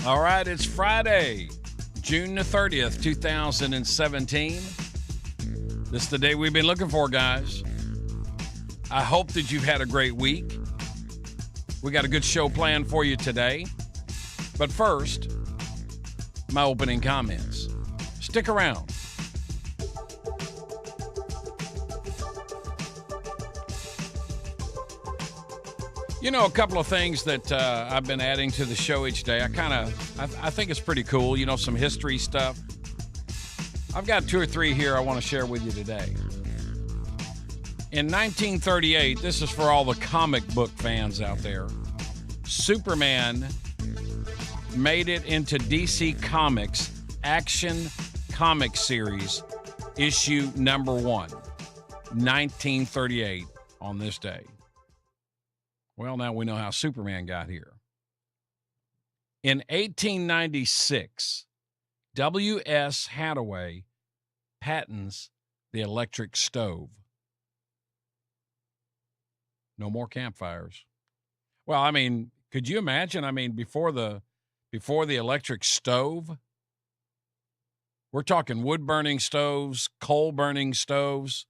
All right, it's Friday, June the 30th, 2017. This is the day we've been looking for, guys. I hope that you've had a great week. We got a good show planned for you today. But first, my opening comments. Stick around. You know, a couple of things that I've been adding to the show each day. I think it's pretty cool. You know, some history stuff. I've got two or three here I want to share with you today. In 1938, this is for all the comic book fans out there, Superman made it into DC Comics Action Comic Series, issue number 1, 1938, on this day. Well, now we know how Superman got here. In 1896, W.S. Hathaway patents the electric stove. No more campfires. Well, I mean, could you imagine? I mean, before the electric stove, we're talking wood-burning stoves, coal-burning stoves.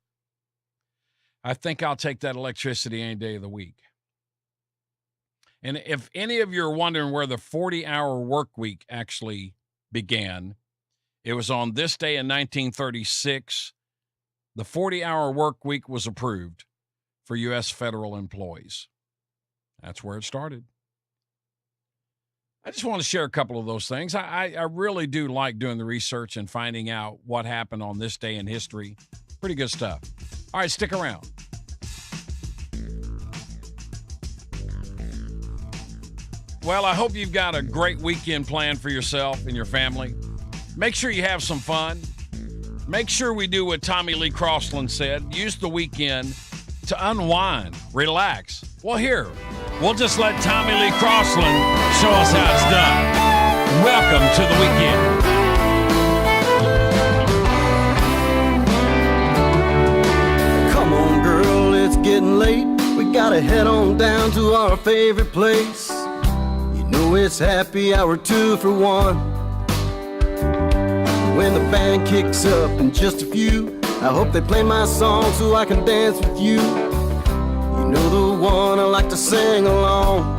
I think I'll take that electricity any day of the week. And if any of you are wondering where the 40-hour work week actually began, it was on this day in 1936. The 40-hour work week was approved for U.S. federal employees. That's where it started. I just want to share a couple of those things. I really do like doing the research and finding out what happened on this day in history. Pretty good stuff. All right, stick around. Well, I hope you've got a great weekend planned for yourself and your family. Make sure you have some fun. Make sure we do what Tommy Lee Crossland said. Use the weekend to unwind, relax. Well, here, we'll just let Tommy Lee Crossland show us how it's done. Welcome to the weekend. Come on, girl, it's getting late. We gotta head on down to our favorite place. It's happy hour 2 for 1. When the band kicks up in just a few, I hope they play my song so I can dance with you. You know the one I like to sing along.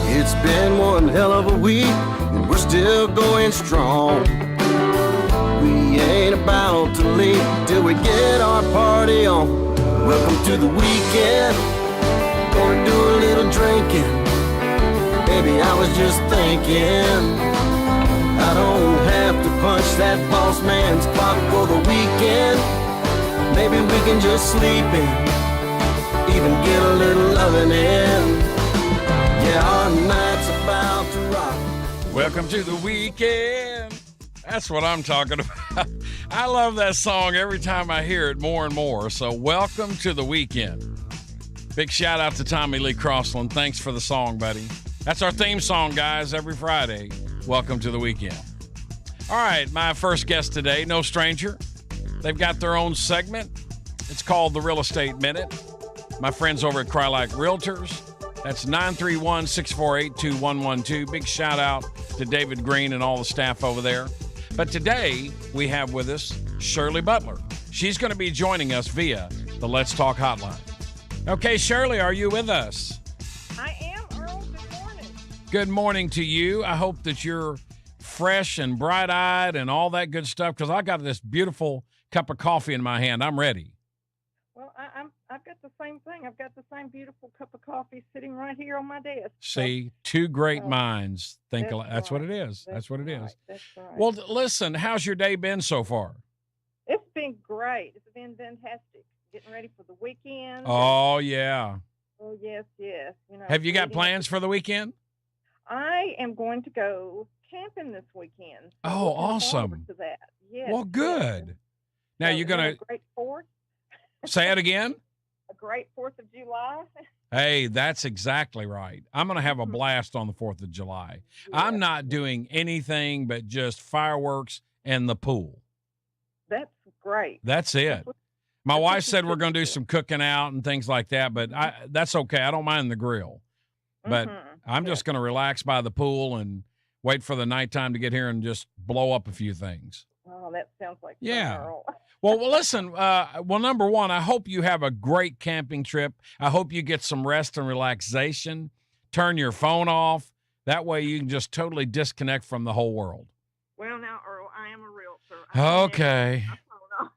It's been one hell of a week, and we're still going strong. We ain't about to leave till we get our party on. Welcome to the weekend. Gonna do a little drinking. Baby, I was just thinking, I don't have to punch that boss man's clock for the weekend. Maybe we can just sleep in, even get a little loving in. Yeah, our night's about to rock. Welcome to the weekend. That's what I'm talking about. I love that song every time I hear it more and more. So welcome to the weekend. Big shout out to Tommy Lee Crossland. Thanks for the song, buddy. That's our theme song, guys, every Friday. Welcome to the weekend. All right, my first guest today, no stranger. They've got their own segment. It's called The Real Estate Minute. My friends over at Crylike Realtors. That's 931-648-2112. Big shout out to David Green and all the staff over there. But today, we have with us Shirley Butler. She's going to be joining us via the Let's Talk hotline. Okay, Shirley, are you with us? I am, Earl. Good morning. Good morning to you. I hope that you're fresh and bright-eyed and all that good stuff, because I got this beautiful cup of coffee in my hand. I'm ready. Well, I've got the same thing. I've got the same beautiful cup of coffee sitting right here on my desk. See, two great minds think that's alike. That's what it right. is. That's what it is. That's right. Well, listen, how's your day been so far? It's been great. It's been fantastic. Getting ready for the weekend. Oh, yeah. Oh, yes. You know, Have you got leading plans up for the weekend? I am going to go camping this weekend. So Oh, looking forward awesome. to that. Yes. Well, good. Now, So, you're going a to great 4th. say it again? A great 4th of July. Hey, that's exactly right. I'm going to have a blast on the 4th of July. I'm not doing anything but just fireworks and the pool. That's great. That's it. My wife said we're going to do some cooking out and things like that, but that's okay. I don't mind the grill. But I'm Yes. just going to relax by the pool and wait for the nighttime to get here and just blow up a few things. Oh, that sounds like fun, Yeah. Earl. Well, listen, number one, I hope you have a great camping trip. I hope you get some rest and relaxation. Turn your phone off. That way you can just totally disconnect from the whole world. Well, now, Earl, I am a realtor. I can never Okay. turn my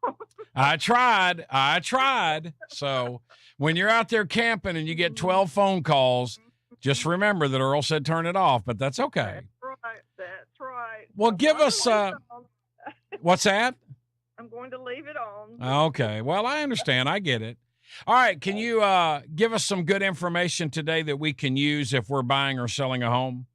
phone off. I tried. So when you're out there camping and you get 12 phone calls, just remember that Earl said turn it off, but that's okay. That's right. That's right. Well, I'm give going us, to leave it on. what's that? I'm going to leave it on. Okay. Well, I understand. I get it. All right. Can you give us some good information today that we can use if we're buying or selling a home?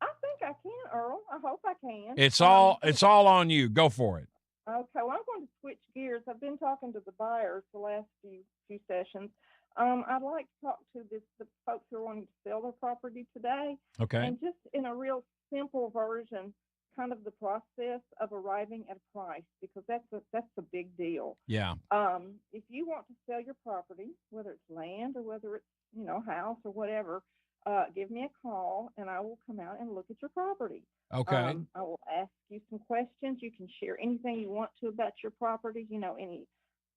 I think I can, Earl. I hope I can. It's all on you. Go for it. Okay, well, I'm going to switch gears. I've been talking to the buyers the last few sessions. I'd like to talk to the folks who are wanting to sell their property today, Okay. and just in a real simple version, kind of the process of arriving at a price, because that's a big deal. Yeah. If you want to sell your property, whether it's land or whether it's house or whatever, give me a call and I will come out and look at your property. Okay. I will ask you some questions. You can share anything you want to about your property, any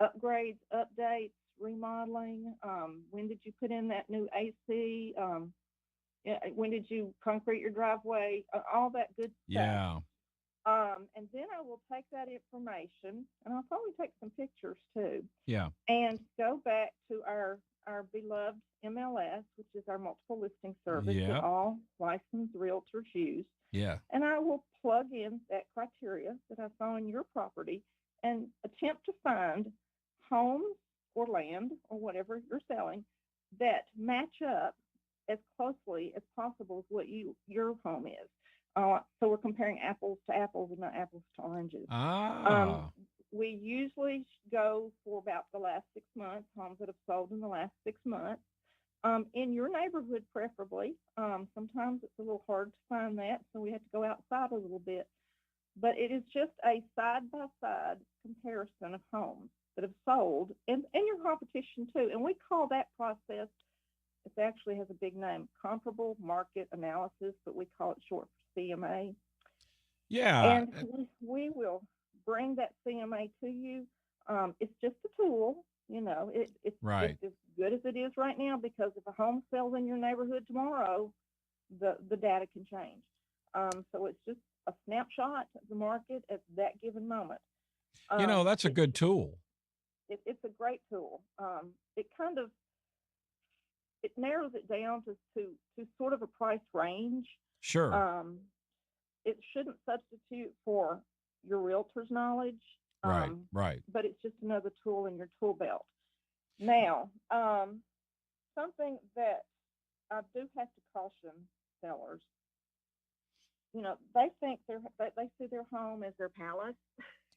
upgrades, updates, remodeling. When did you put in that new AC? When did you concrete your driveway? All that good stuff. Yeah. And then I will take that information, and I'll probably take some pictures too. Yeah. And go back to our beloved MLS, which is our multiple listing service Yeah. that all licensed realtors use. Yeah. And I will plug in that criteria that I saw in your property and attempt to find homes or land or whatever you're selling that match up as closely as possible with what your home is. So we're comparing apples to apples and not apples to oranges. We usually go for about the last 6 months, homes that have sold in the last 6 months. In your neighborhood, preferably. Sometimes it's a little hard to find that, so we have to go outside a little bit. But it is just a side-by-side comparison of homes that have sold and your competition too. And we call that process, it actually has a big name, comparable market analysis, but we call it short for CMA. Yeah. And we will bring that CMA to you. It's just a tool. It's Right. just as good as it is right now, because if a home sells in your neighborhood tomorrow, the data can change. So it's just a snapshot of the market at that given moment. That's a good tool. It's a great tool. It narrows it down to sort of a price range. Sure. It shouldn't substitute for your realtor's knowledge. Right. Right. But it's just another tool in your tool belt. Now, something that I do have to caution sellers, they think they see their home as their palace.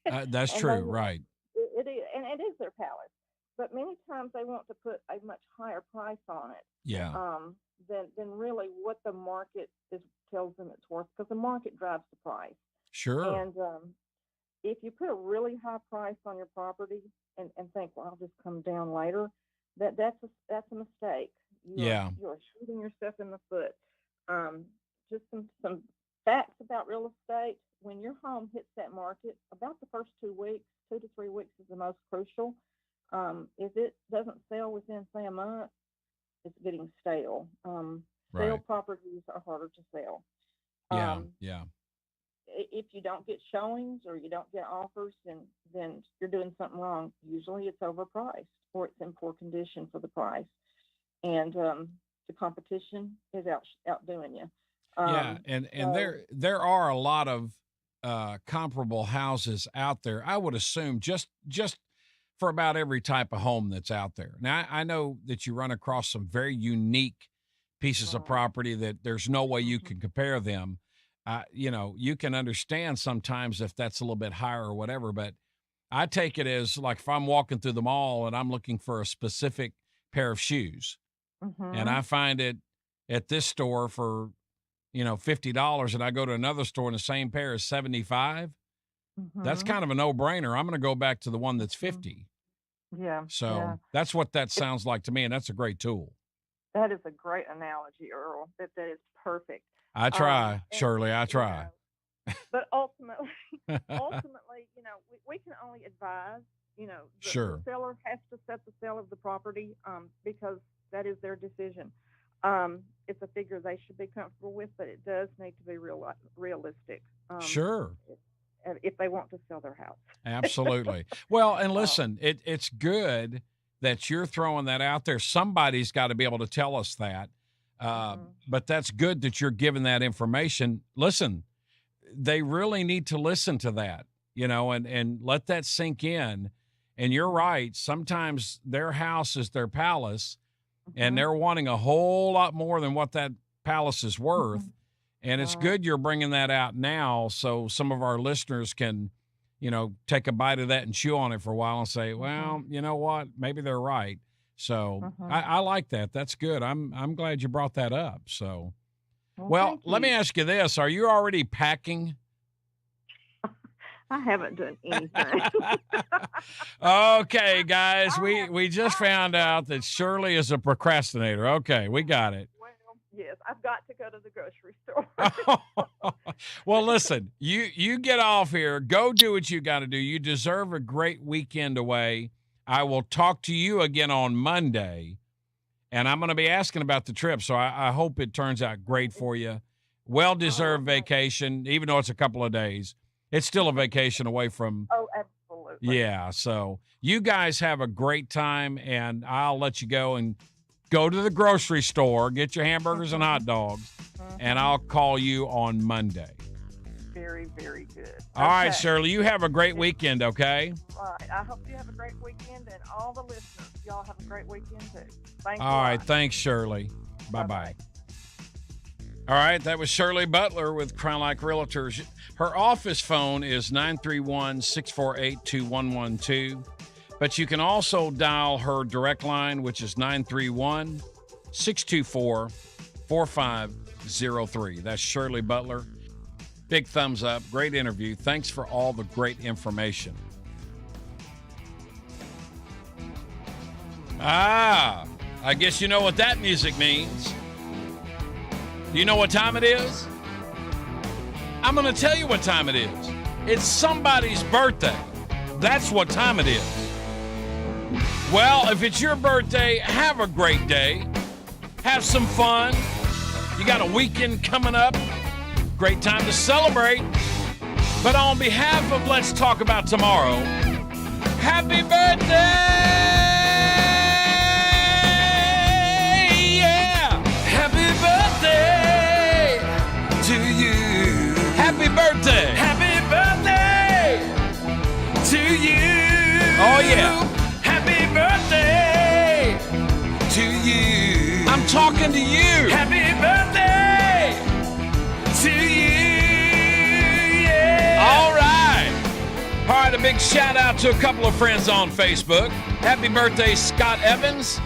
That's And true. Right. It is, and it is their palace. But many times they want to put a much higher price on it. Yeah. Than really what the market tells them it's worth, because the market drives the price. Sure. And if you put a really high price on your property and think, well, I'll just come down later, that's a mistake. You're shooting yourself in the foot. Just some facts about real estate. When your home hits that market, about the first 2 weeks, 2 to 3 weeks is the most crucial. If it doesn't sell within, say, a month, it's getting stale. Stale Right. properties are harder to sell. Yeah. Yeah. If you don't get showings or you don't get offers, then you're doing something wrong. Usually it's overpriced or it's in poor condition for the price. And the competition is outdoing you. Yeah. And there are a lot of comparable houses out there. I would assume just for about every type of home that's out there. Now, I know that you run across some very unique pieces of property that there's no way you can compare them. You can understand sometimes if that's a little bit higher or whatever, but I take it as like if I'm walking through the mall and I'm looking for a specific pair of shoes and I find it at this store for, $50 and I go to another store and the same pair is $75, that's kind of a no-brainer. I'm going to go back to the one that's $50. Yeah. So that's what that sounds like to me, and that's a great tool. That is a great analogy, Earl. That is perfect. I try, And, Shirley. I you try. but ultimately, we can only advise. Sure. The seller has to set the sale of the property because that is their decision. It's a figure they should be comfortable with, but it does need to be realistic. Sure. If they want to sell their house. Absolutely. Well, and listen, it's good that you're throwing that out there. Somebody's got to be able to tell us that. But that's good that you're giving that information. Listen, they really need to listen to that, and let that sink in. And you're right. Sometimes their house is their palace, and they're wanting a whole lot more than what that palace is worth. And it's good you're bringing that out now so some of our listeners can, take a bite of that and chew on it for a while and say, well, you know what? Maybe they're right. So I like that. That's good. I'm glad you brought that up. So, well let me ask you this. Are you already packing? I haven't done anything. Okay, guys, we just found out that Shirley is a procrastinator. Okay, we got it. Well, yes, I've got to go to the grocery store. Well, listen, you get off here. Go do what you got to do. You deserve a great weekend away. I will talk to you again on Monday, and I'm going to be asking about the trip, so I hope it turns out great for you. Well-deserved vacation, even though it's a couple of days. It's still a vacation away from. Oh, absolutely. Yeah. So you guys have a great time, and I'll let you go and go to the grocery store, get your hamburgers and hot dogs, and I'll call you on Monday. Very, very good. All right, Shirley, you have a great weekend, okay? All right. I hope you have a great weekend, and all the listeners, y'all have a great weekend, too. Thanks. All right. Thanks, Shirley. Bye-bye. All right, that was Shirley Butler with Crown Like Realtors. Her office phone is 931-648-2112, but you can also dial her direct line, which is 931-624-4503. That's Shirley Butler. Big thumbs up. Great interview. Thanks for all the great information. I guess you know what that music means. Do you know what time it is? I'm going to tell you what time it is. It's somebody's birthday. That's what time it is. Well, if it's your birthday, have a great day. Have some fun. You got a weekend coming up. Great time to celebrate. But on behalf of Let's Talk About Tomorrow, happy birthday! Happy birthday! Happy birthday to you! Oh, yeah. Happy birthday to you! I'm talking to you! Happy birthday to you! Yeah! All right! All right, a big shout out to a couple of friends on Facebook. Happy birthday, Scott Evans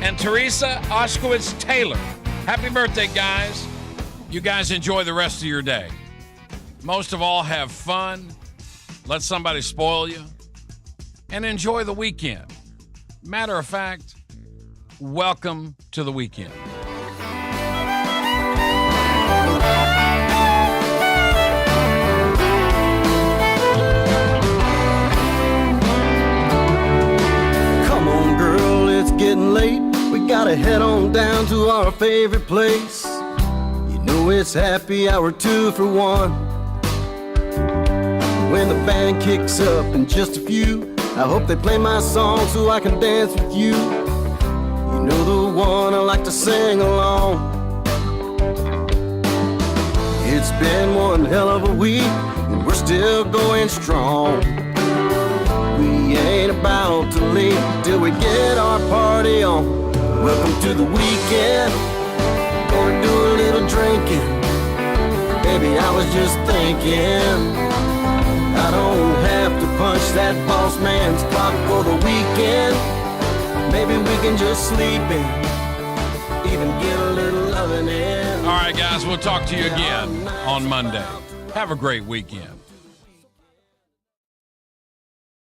and Teresa Oshkowitz Taylor. Happy birthday, guys. You guys enjoy the rest of your day. Most of all, have fun. Let somebody spoil you. And enjoy the weekend. Matter of fact, welcome to the weekend. Come on, girl, it's getting late. We gotta head on down to our favorite place. You know it's happy hour 2 for 1. When the band kicks up in just a few, I hope they play my song so I can dance with you. You know the one I like to sing along. It's been one hell of a week, and we're still going strong. We ain't about to leave till we get our party on. Welcome to the weekend. Gonna do a little drinking. Baby, I was just thinking, I don't have to punch that boss man's clock for the weekend. Maybe we can just sleep in, even get a little loving in. All right, guys, we'll talk to you again on Monday. Have a great weekend.